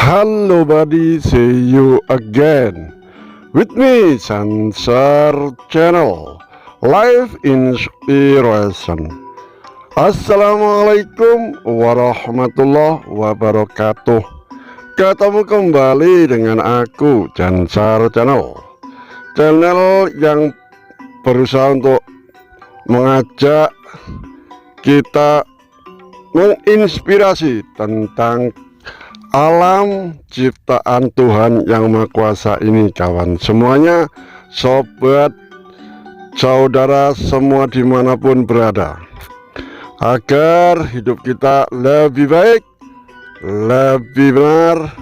Hello buddy, see you again with me Sansar Channel Live Inspiration. Assalamualaikum warahmatullahi wabarakatuh. Ketemu kembali dengan aku Sansar Channel, channel yang berusaha untuk mengajak kita menginspirasi tentang alam ciptaan Tuhan yang Maha Kuasa ini, kawan semuanya, sobat, saudara semua dimanapun berada, agar hidup kita lebih baik, lebih benar,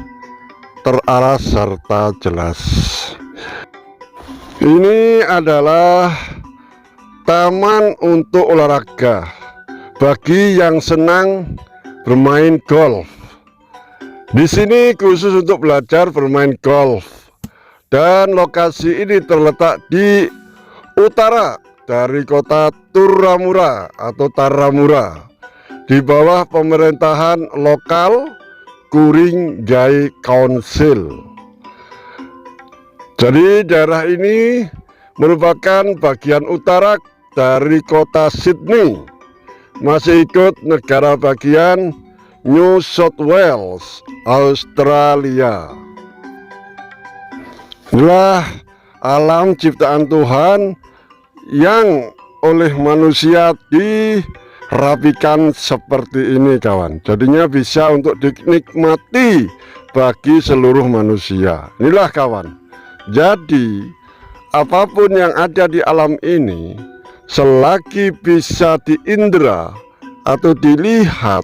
terarah serta jelas. Ini adalah taman untuk olahraga bagi yang senang bermain golf. Di sini khusus untuk belajar bermain golf, dan lokasi ini terletak di utara dari kota Turamura atau Taramura, di bawah pemerintahan lokal Ku-ring-gai Council. Jadi daerah ini merupakan bagian utara dari kota Sydney, masih ikut negara bagian New South Wales, Australia. Inilah alam ciptaan Tuhan yang oleh manusia dirapikan seperti ini, kawan. Jadinya bisa untuk dinikmati bagi seluruh manusia. Inilah, kawan. Jadi apapun yang ada di alam ini, selagi bisa diindra atau dilihat,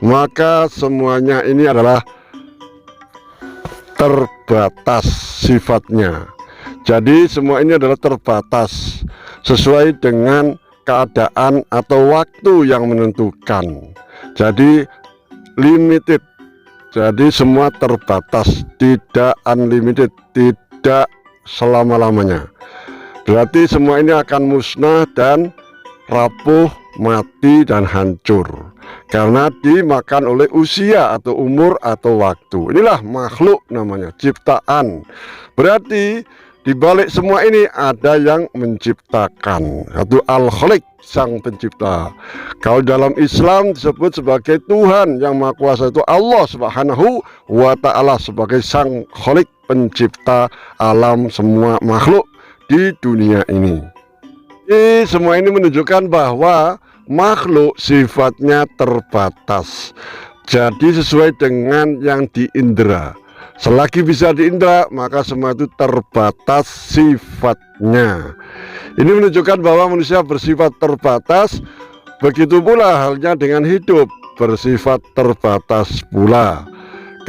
maka semuanya ini adalah terbatas sifatnya. Jadi semua ini adalah terbatas sesuai dengan keadaan atau waktu yang menentukan. Jadi limited. Jadi semua terbatas, tidak unlimited, tidak selama-lamanya. Berarti semua ini akan musnah dan rapuh, mati dan hancur karena dimakan oleh usia atau umur atau waktu. Inilah makhluk namanya, ciptaan. Berarti di balik semua ini ada yang menciptakan, yaitu Al-Khaliq, sang pencipta. Kalau dalam Islam disebut sebagai Tuhan yang Maha Kuasa, itu Allah Subhanahu wa Ta'ala sebagai sang Khaliq, pencipta alam semua makhluk di dunia ini. Semua ini menunjukkan bahwa makhluk sifatnya terbatas. Jadi sesuai dengan yang diindra. Selagi bisa diindra, maka semua itu terbatas sifatnya. Ini menunjukkan bahwa manusia bersifat terbatas. Begitu pula halnya dengan hidup, bersifat terbatas pula,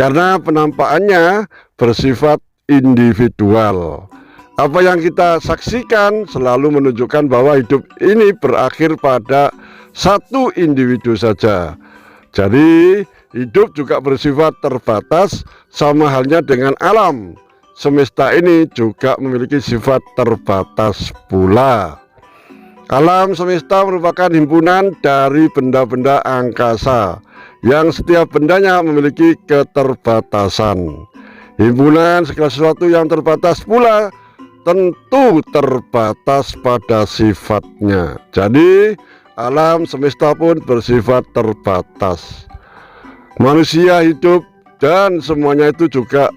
karena penampakannya bersifat individual. Apa yang kita saksikan selalu menunjukkan bahwa hidup ini berakhir pada satu individu saja. Jadi hidup juga bersifat terbatas, sama halnya dengan alam semesta ini juga memiliki sifat terbatas pula. Alam semesta merupakan himpunan dari benda-benda angkasa yang setiap bendanya memiliki keterbatasan. Himpunan segala sesuatu yang terbatas pula tentu terbatas pada sifatnya. Jadi alam semesta pun bersifat terbatas. Manusia hidup dan semuanya itu juga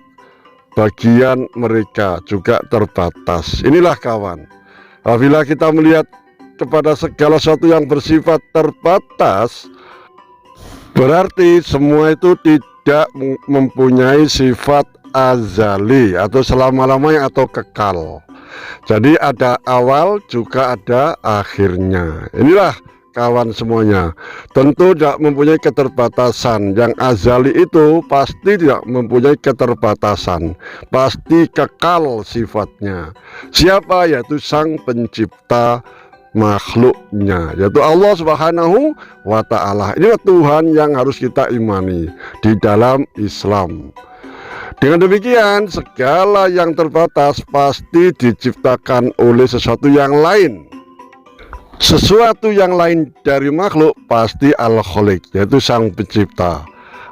bagian mereka juga terbatas. Inilah, kawan, apabila kita melihat kepada segala sesuatu yang bersifat terbatas, berarti semua itu tidak mempunyai sifat azali atau selama-lamanya atau kekal. Jadi ada awal juga ada akhirnya. Inilah, kawan semuanya, tentu tidak mempunyai keterbatasan. Yang azali itu pasti tidak mempunyai keterbatasan, pasti kekal sifatnya. Siapa? Yaitu sang pencipta makhluknya, yaitu Allah Subhanahu wa Ta'ala. Inilah Tuhan yang harus kita imani di dalam Islam. Dengan demikian, segala yang terbatas pasti diciptakan oleh sesuatu yang lain. Sesuatu yang lain dari makhluk pasti Al-Khaliq, yaitu sang pencipta.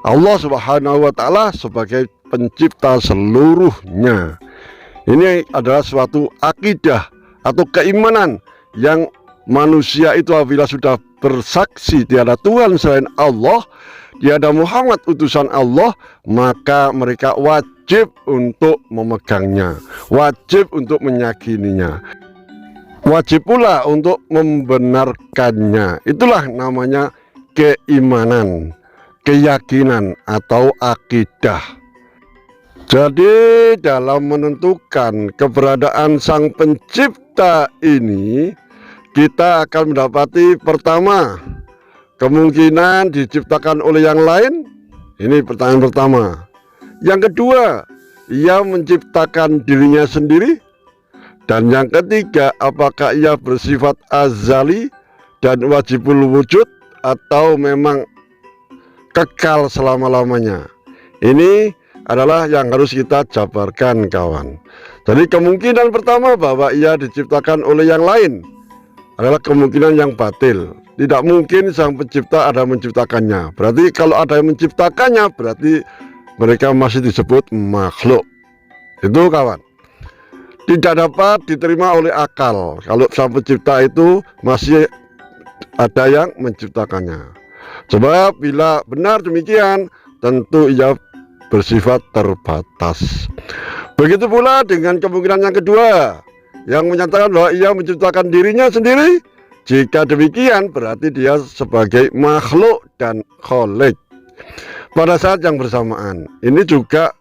Allah Subhanahu wa Ta'ala sebagai pencipta seluruhnya. Ini adalah suatu akidah atau keimanan yang manusia itu apabila sudah bersaksi tiada Tuhan selain Allah, tiada Muhammad utusan Allah, maka mereka wajib untuk memegangnya, wajib untuk meyakininya, wajib pula untuk membenarkannya. Itulah namanya keimanan, keyakinan atau akidah. Jadi dalam menentukan keberadaan Sang Pencipta ini, kita akan mendapati pertama, kemungkinan diciptakan oleh yang lain. Ini pertanyaan pertama. Yang kedua, ia menciptakan dirinya sendiri. Dan yang ketiga, apakah ia bersifat azali dan wajibul wujud atau memang kekal selama-lamanya. Ini adalah yang harus kita jabarkan, kawan. Jadi kemungkinan pertama bahwa ia diciptakan oleh yang lain adalah kemungkinan yang batil. Tidak mungkin Sang Pencipta ada menciptakannya. Berarti kalau ada yang menciptakannya, berarti mereka masih disebut makhluk. Itu, kawan. Tidak dapat diterima oleh akal kalau Sang Pencipta itu masih ada yang menciptakannya. Sebab bila benar demikian, tentu ia bersifat terbatas. Begitu pula dengan kemungkinan yang kedua, yang menyatakan bahwa ia menciptakan dirinya sendiri. Jika demikian, berarti dia sebagai makhluk dan kholik pada saat yang bersamaan. Ini juga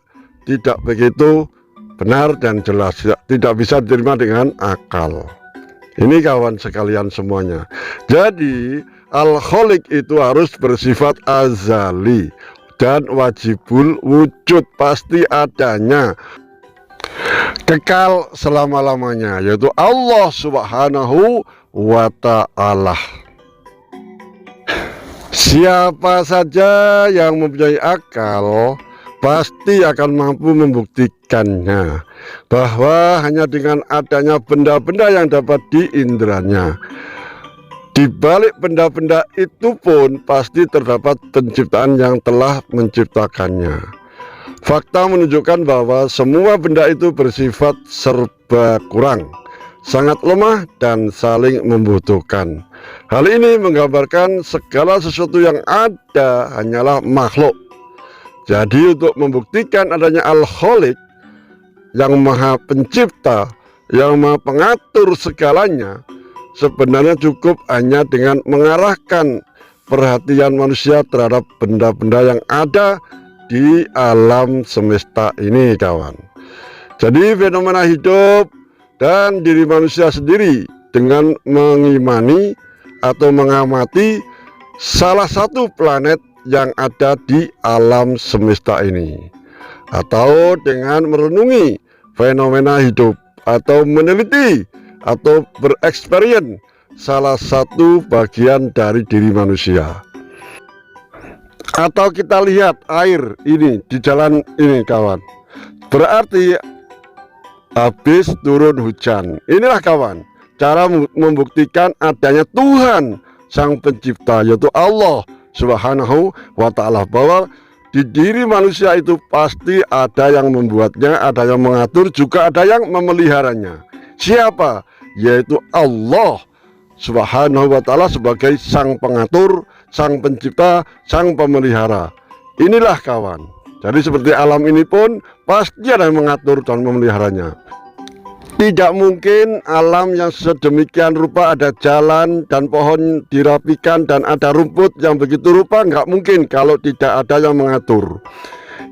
tidak begitu benar dan jelas, tidak bisa diterima dengan akal. Ini, kawan sekalian semuanya. Jadi al-kholik itu harus bersifat azali dan wajibul wujud, pasti adanya, kekal selama-lamanya, yaitu Allah Subhanahu wa ta'ala. Siapa saja yang mempunyai akal pasti akan mampu membuktikannya, bahwa hanya dengan adanya benda-benda yang dapat diindranya, di balik benda-benda itu pun pasti terdapat penciptaan yang telah menciptakannya. Fakta menunjukkan bahwa semua benda itu bersifat serba kurang, sangat lemah dan saling membutuhkan. Hal ini menggambarkan segala sesuatu yang ada hanyalah makhluk. Jadi untuk membuktikan adanya al-kholik, yang maha pencipta, yang maha pengatur segalanya, sebenarnya cukup hanya dengan mengarahkan perhatian manusia terhadap benda-benda yang ada di alam semesta ini, kawan. Jadi fenomena hidup dan diri manusia sendiri dengan mengimani atau mengamati salah satu planet yang ada di alam semesta ini, atau dengan merenungi fenomena hidup, atau meneliti atau bereksperimen salah satu bagian dari diri manusia. Atau kita lihat air ini di jalan ini, kawan, berarti habis turun hujan. Inilah, kawan, cara membuktikan adanya Tuhan Sang Pencipta, yaitu Allah Subhanahu wa ta'ala, bahwa di diri manusia itu pasti ada yang membuatnya, ada yang mengatur, juga ada yang memeliharanya. Siapa? Yaitu Allah Subhanahu wa ta'ala sebagai Sang Pengatur, Sang Pencipta, Sang Pemelihara. Inilah, kawan. Jadi seperti alam ini pun pasti ada yang mengatur dan memeliharanya. Tidak mungkin alam yang sedemikian rupa ada jalan dan pohon dirapikan dan ada rumput yang begitu rupa, nggak mungkin kalau tidak ada yang mengatur.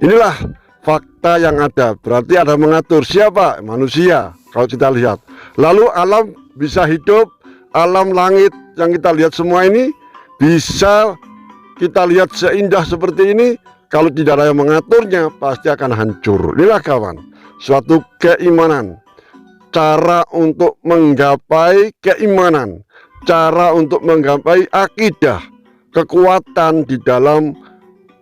Inilah fakta yang ada. Berarti ada mengatur. Siapa? Manusia, kalau kita lihat. Lalu alam bisa hidup, alam langit yang kita lihat semua ini bisa kita lihat seindah seperti ini. Kalau tidak ada yang mengaturnya, pasti akan hancur. Inilah, kawan, suatu keimanan, cara untuk menggapai keimanan, cara untuk menggapai akidah, kekuatan di dalam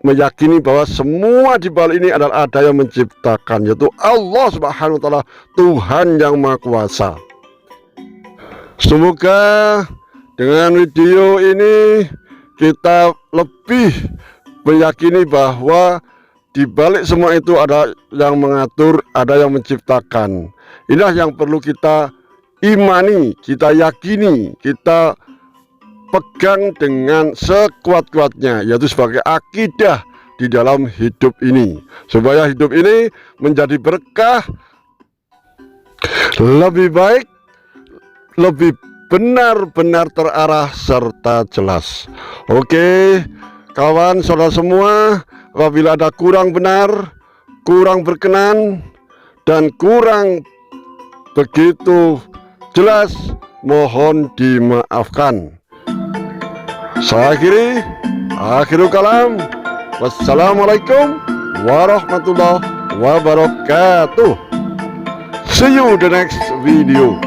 meyakini bahwa semua di balik ini adalah ada yang menciptakan, yaitu Allah Subhanahu wa ta'ala, Tuhan yang Maha Kuasa. Semoga dengan video ini kita lebih meyakini bahwa di balik semua itu ada yang mengatur, ada yang menciptakan. Inilah yang perlu kita imani, kita yakini, kita pegang dengan sekuat-kuatnya, yaitu sebagai akidah di dalam hidup ini, supaya hidup ini menjadi berkah, lebih baik, lebih benar-benar terarah serta jelas. Oke, kawan saudara semua, apabila ada kurang benar, kurang berkenan, dan kurang begitu jelas, mohon dimaafkan. Saya akhirul kalam. Wassalamualaikum warahmatullahi wabarakatuh. See you the next video.